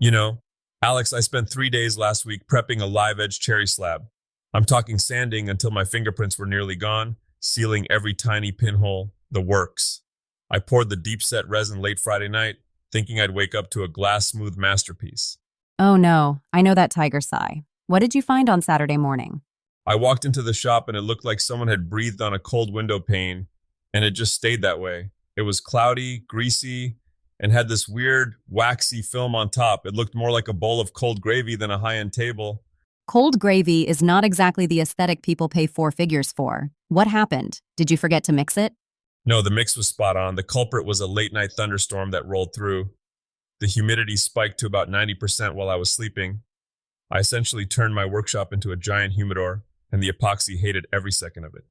You know, Alex, I spent 3 days last week prepping a live edge cherry slab. I'm talking sanding until my fingerprints were nearly gone, sealing every tiny pinhole, the works. I poured the deep set resin late Friday night, thinking I'd wake up to a glass smooth masterpiece. Oh no, I know that tiger sigh. What did you find on Saturday morning? I walked into the shop and it looked like someone had breathed on a cold window pane, and it just stayed that way. It was cloudy, greasy, and had this weird, waxy film on top. It looked more like a bowl of cold gravy than a high-end table. Cold gravy is not exactly the aesthetic people pay four figures for. What happened? Did you forget to mix it? No, the mix was spot on. The culprit was a late-night thunderstorm that rolled through. The humidity spiked to about 90% while I was sleeping. I essentially turned my workshop into a giant humidor, and the epoxy hated every second of it.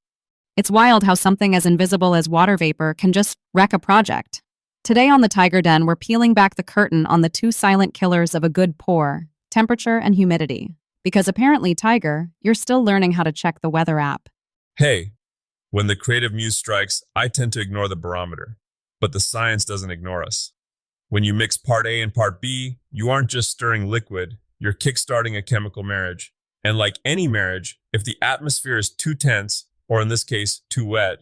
It's wild how something as invisible as water vapor can just wreck a project. Today on the Tiger Den, we're peeling back the curtain on the two silent killers of a good pour, temperature and humidity. Because apparently, Tiger, you're still learning how to check the weather app. Hey, when the creative muse strikes, I tend to ignore the barometer, but the science doesn't ignore us. When you mix part A and part B, you aren't just stirring liquid, you're kickstarting a chemical marriage. And like any marriage, if the atmosphere is too tense, or in this case, too wet,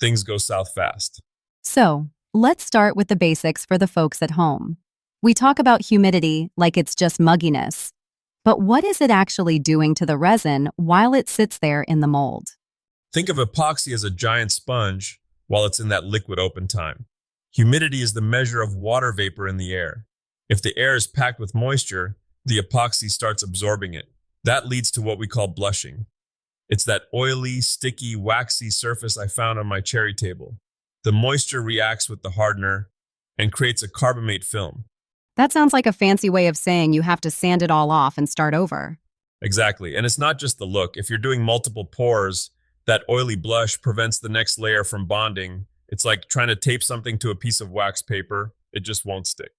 things go south fast. So, let's start with the basics for the folks at home. We talk about humidity like it's just mugginess. But what is it actually doing to the resin while it sits there in the mold? Think of epoxy as a giant sponge while it's in that liquid open time. Humidity is the measure of water vapor in the air. If the air is packed with moisture, the epoxy starts absorbing it. That leads to what we call blushing. It's that oily, sticky, waxy surface I found on my cherry table. The moisture reacts with the hardener and creates a carbamate film. That sounds like a fancy way of saying you have to sand it all off and start over. Exactly. And it's not just the look. If you're doing multiple pours, that oily blush prevents the next layer from bonding. It's like trying to tape something to a piece of wax paper. It just won't stick.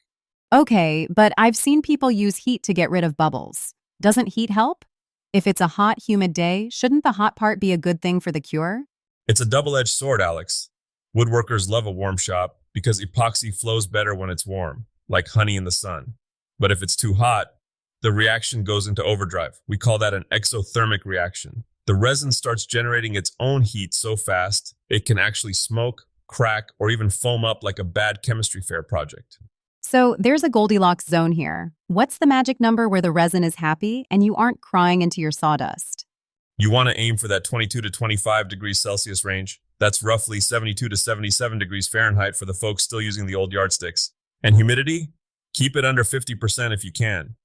Okay, but I've seen people use heat to get rid of bubbles. Doesn't heat help? If it's a hot, humid day, shouldn't the hot part be a good thing for the cure? It's a double-edged sword, Alex. Woodworkers love a warm shop because epoxy flows better when it's warm, like honey in the sun. But if it's too hot, the reaction goes into overdrive. We call that an exothermic reaction. The resin starts generating its own heat so fast, it can actually smoke, crack, or even foam up like a bad chemistry fair project. So there's a Goldilocks zone here. What's the magic number where the resin is happy and you aren't crying into your sawdust? You want to aim for that 22 to 25 degrees Celsius range. That's roughly 72 to 77 degrees Fahrenheit for the folks still using the old yardsticks. And humidity? Keep it under 50% if you can.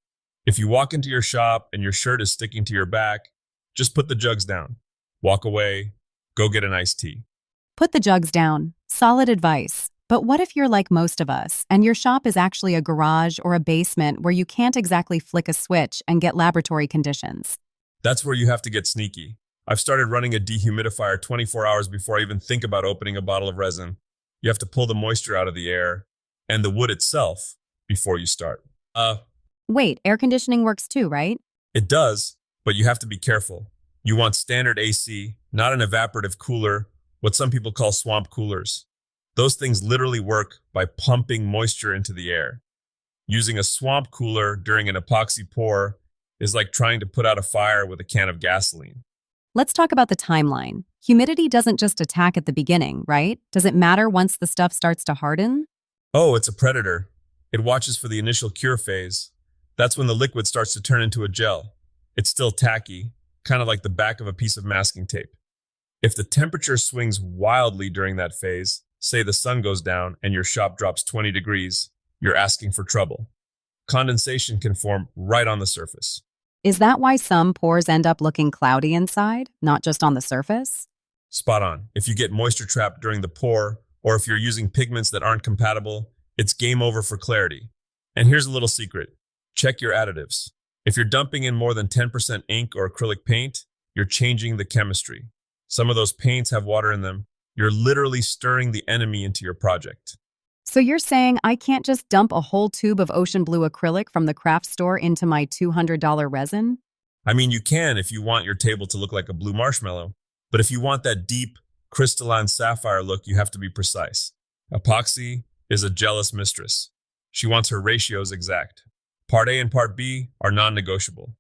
If you walk into your shop and your shirt is sticking to your back, just put the jugs down. Walk away. Go get an iced tea. Put the jugs down. Solid advice. But what if you're like most of us, and your shop is actually a garage or a basement where you can't exactly flick a switch and get laboratory conditions? That's where you have to get sneaky. I've started running a dehumidifier 24 hours before I even think about opening a bottle of resin. You have to pull the moisture out of the air and the wood itself before you start. Wait, air conditioning works too, right? It does, but you have to be careful. You want standard AC, not an evaporative cooler, what some people call swamp coolers. Those things literally work by pumping moisture into the air. Using a swamp cooler during an epoxy pour is like trying to put out a fire with a can of gasoline. Let's talk about the timeline. Humidity doesn't just attack at the beginning, right? Does it matter once the stuff starts to harden? Oh, it's a predator. It watches for the initial cure phase. That's when the liquid starts to turn into a gel. It's still tacky, kind of like the back of a piece of masking tape. If the temperature swings wildly during that phase, say the sun goes down and your shop drops 20 degrees, you're asking for trouble. Condensation can form right on the surface. Is that why some pours end up looking cloudy inside, not just on the surface? Spot on. If you get moisture trapped during the pour, or if you're using pigments that aren't compatible, it's game over for clarity. And here's a little secret. Check your additives. If you're dumping in more than 10% ink or acrylic paint, you're changing the chemistry. Some of those paints have water in them. You're literally stirring the enemy into your project. So you're saying I can't just dump a whole tube of ocean blue acrylic from the craft store into my $200 resin? I mean, you can if you want your table to look like a blue marshmallow, but if you want that deep, crystalline sapphire look, you have to be precise. Epoxy is a jealous mistress. She wants her ratios exact. Part A and Part B are non-negotiable.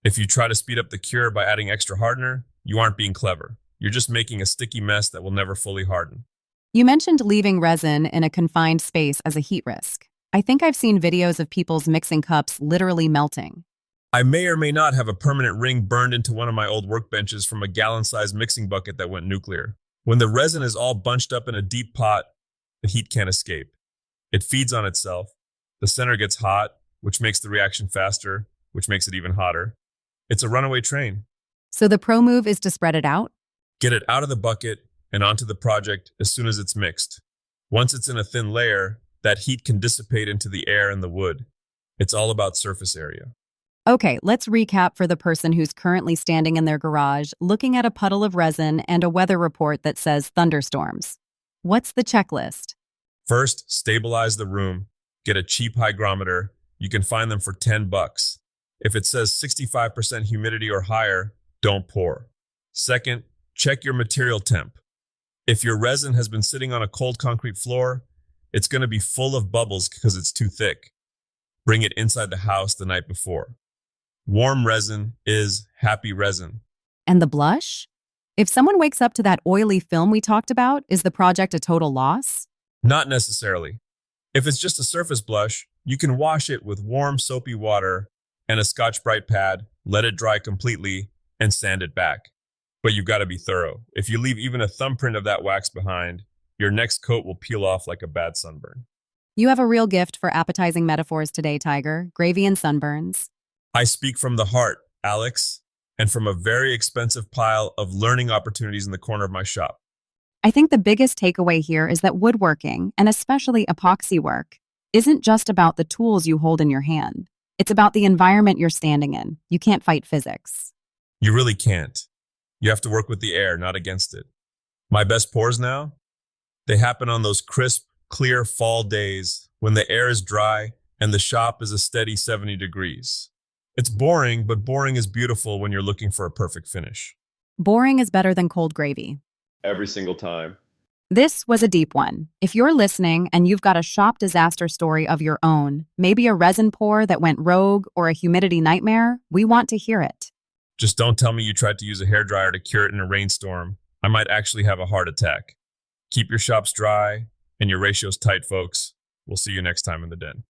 If you try to speed up the cure by adding extra hardener, you aren't being clever. You're just making a sticky mess that will never fully harden. You mentioned leaving resin in a confined space as a heat risk. I think I've seen videos of people's mixing cups literally melting. I may or may not have a permanent ring burned into one of my old workbenches from a gallon-sized mixing bucket that went nuclear. When the resin is all bunched up in a deep pot, the heat can't escape. It feeds on itself. The center gets hot, which makes the reaction faster, which makes it even hotter. It's a runaway train. So the pro move is to spread it out? Get it out of the bucket and onto the project as soon as it's mixed. Once it's in a thin layer, that heat can dissipate into the air and the wood. It's all about surface area. Okay, let's recap for the person who's currently standing in their garage, looking at a puddle of resin and a weather report that says thunderstorms. What's the checklist? First, stabilize the room. Get a cheap hygrometer. You can find them for $10. If it says 65% humidity or higher, don't pour. Second, check your material temp. If your resin has been sitting on a cold concrete floor, it's going to be full of bubbles because it's too thick. Bring it inside the house the night before. Warm resin is happy resin. And the blush? If someone wakes up to that oily film we talked about, is the project a total loss? Not necessarily. If it's just a surface blush, you can wash it with warm soapy water and a Scotch-Brite pad, let it dry completely, and sand it back. But you've got to be thorough. If you leave even a thumbprint of that wax behind, your next coat will peel off like a bad sunburn. You have a real gift for appetizing metaphors today, Tiger. Gravy and sunburns. I speak from the heart, Alex, and from a very expensive pile of learning opportunities in the corner of my shop. I think the biggest takeaway here is that woodworking, and especially epoxy work, isn't just about the tools you hold in your hand. It's about the environment you're standing in. You can't fight physics. You really can't. You have to work with the air, not against it. My best pours now? They happen on those crisp, clear fall days when the air is dry and the shop is a steady 70 degrees. It's boring, but boring is beautiful when you're looking for a perfect finish. Boring is better than cold gravy. Every single time. This was a deep one. If you're listening and you've got a shop disaster story of your own, maybe a resin pour that went rogue or a humidity nightmare, we want to hear it. Just don't tell me you tried to use a hairdryer to cure it in a rainstorm. I might actually have a heart attack. Keep your shops dry and your ratios tight, folks. We'll see you next time in the den.